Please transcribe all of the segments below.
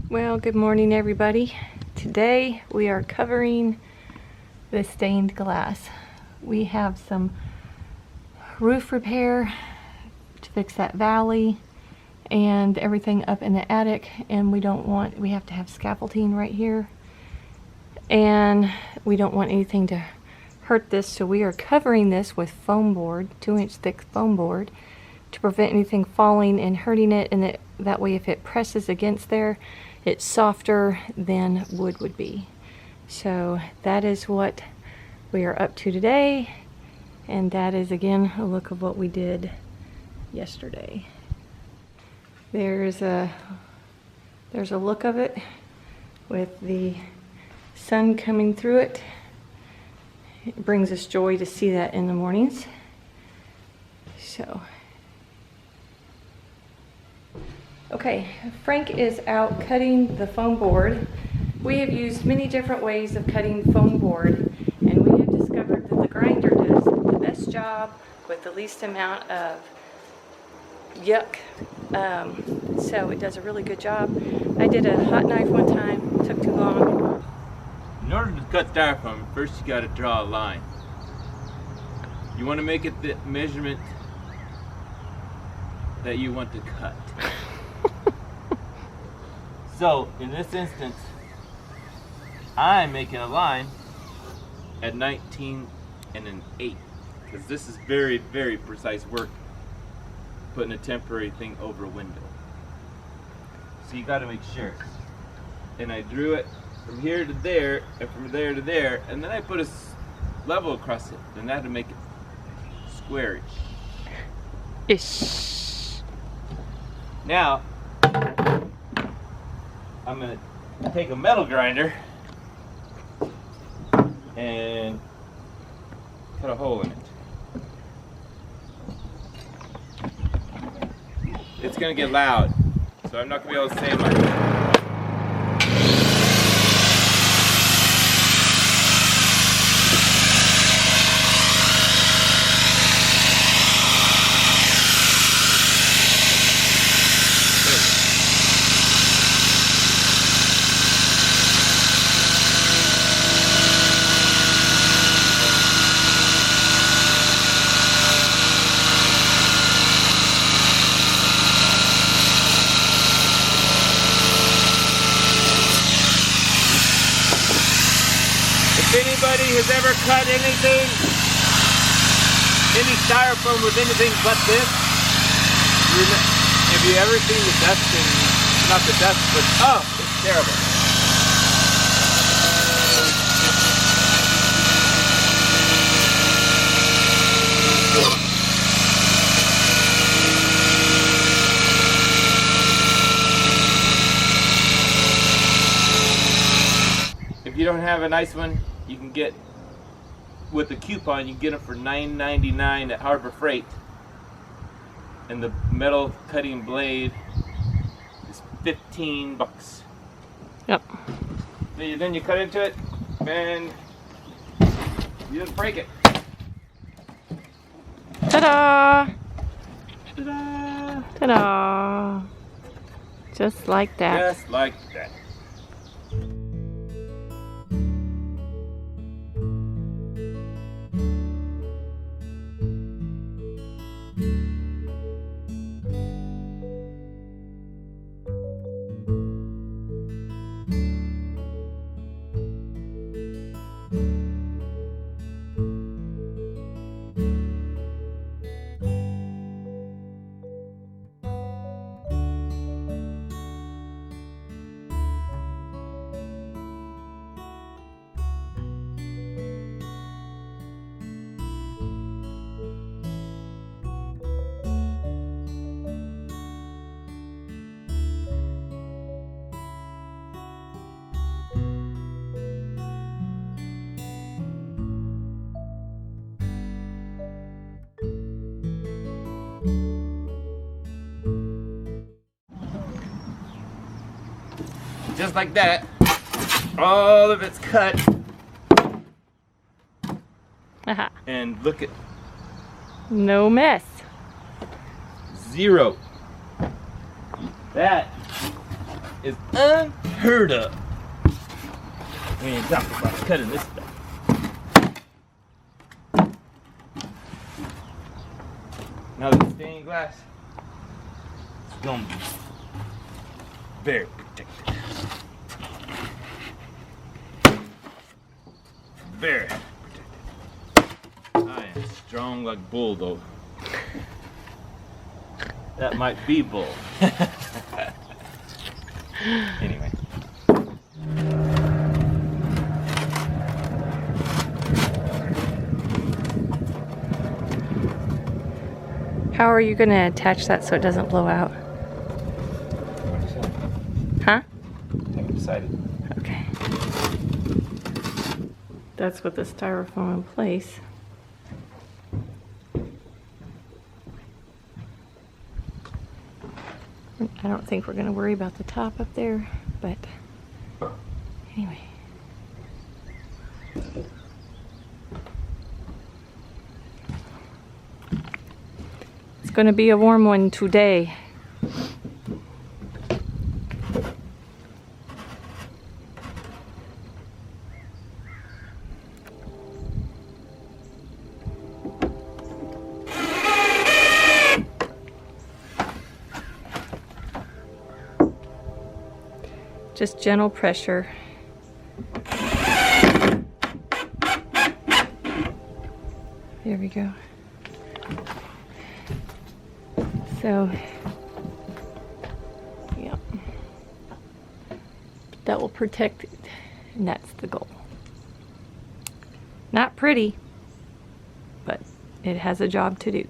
Well, good morning everybody. Today we are covering the stained glass. We have some roof repair to fix that valley and everything up in the attic, and we have to have scaffolding right here, and we don't want anything to hurt this, so we are covering this with foam board, 2-inch thick foam board, to prevent anything falling and hurting it, and that way if it presses against there, it's softer than wood would be. So that is what we are up to today, and that is again a look of what we did yesterday. There's a look of it with the sun coming through it. It brings us joy to see that in the mornings. So okay, Frank is out cutting the foam board. We have used many different ways of cutting foam board, and we have discovered that the grinder does the best job with the least amount of yuck. So it does a really good job. I did a hot knife one time, took too long. In order to cut styrofoam, first you got to draw a line. You want to make it the measurement that you want to cut. So, in this instance, I'm making a line at 19 1/8, because this is very, very precise work, putting a temporary thing over a window. So you got to make sure. And I drew it from here to there, and from there to there, and then I put a level across it, and I had to make it squarish. Ish. Now, I'm going to take a metal grinder and cut a hole in it. It's going to get loud, so I'm not going to be able to say much. If anybody has ever cut anything, any styrofoam with anything but this, have you ever seen the dust not the dust, but oh, it's terrible. If you don't have a nice one, you can get, with a coupon, you can get it for $9.99 at Harbor Freight. And the metal cutting blade is $15. Yep. Then you cut into it, and you just break it. Ta-da! Ta-da! Ta-da! Just like that. Just like that. Just like that, all of it's cut. And look at No mess. 0. That is unheard of. We ain't talking about cutting this stuff. Now the stained glass is gonna be very protected. Very protected. I am strong like bull though. That might be bull. Anyway. How are you going to attach that so it doesn't blow out? Huh? Haven't decided. Okay. That's with the styrofoam in place. I don't think we're going to worry about the top up there, but anyway. It's going to be a warm one today. Just gentle pressure. There we go. So, yeah, that will protect it, and that's the goal. Not pretty, but it has a job to do.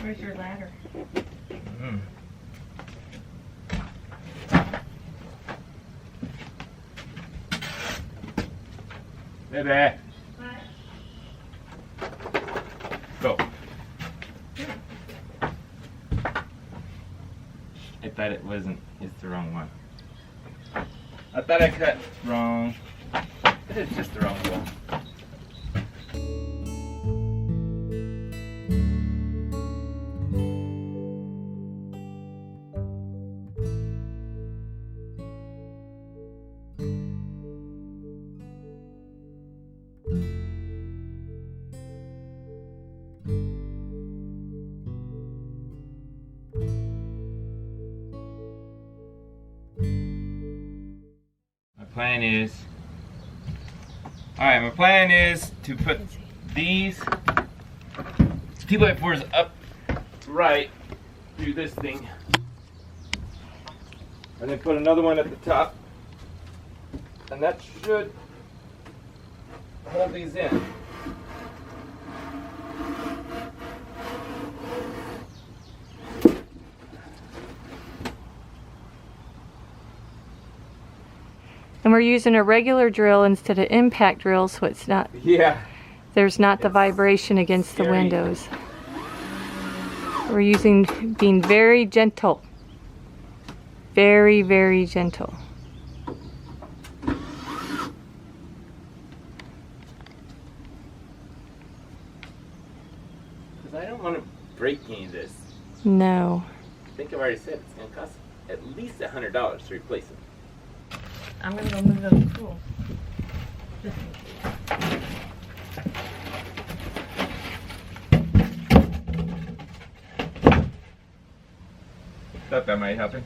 Where's your ladder? Baby. Go. I thought it wasn't. It's the wrong one. I thought I cut wrong. It is just the wrong one. My plan is to put these 2x4s up right through this thing, and then put another one at the top, and that should hold these in. And we're using a regular drill instead of impact drill, so it's not, there's not the vibration against the windows. We're being very gentle. Very, very gentle. Because I don't want to break any of this. No. I think I've already said it's going to cost at least $100 to replace it. I'm going to go move those tools. Thought that might happen.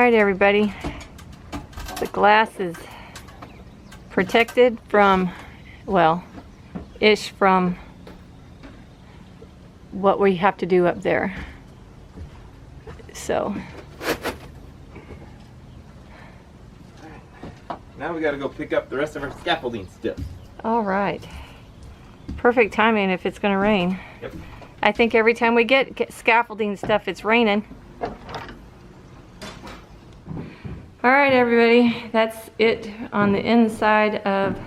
right, everybody. The glass is protected from, well, ish from what we have to do up there. So now we gotta go pick up the rest of our scaffolding stuff. all right, perfect timing if it's gonna rain. Yep. I think every time we get scaffolding stuff, it's raining. All right, everybody, that's it on the inside of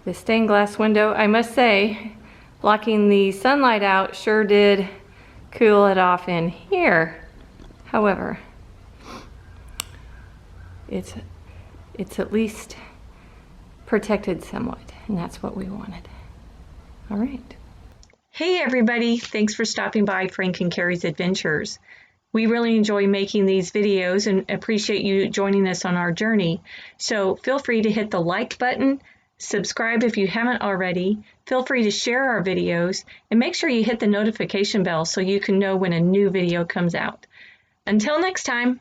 the stained glass window. I must say, blocking the sunlight out sure did cool it off in here. However, it's at least protected somewhat, and that's what we wanted. All right. Hey everybody, thanks for stopping by Frank and Carrie's Adventures. We really enjoy making these videos and appreciate you joining us on our journey. So feel free to hit the like button, subscribe if you haven't already, feel free to share our videos, and make sure you hit the notification bell so you can know when a new video comes out. Until next time.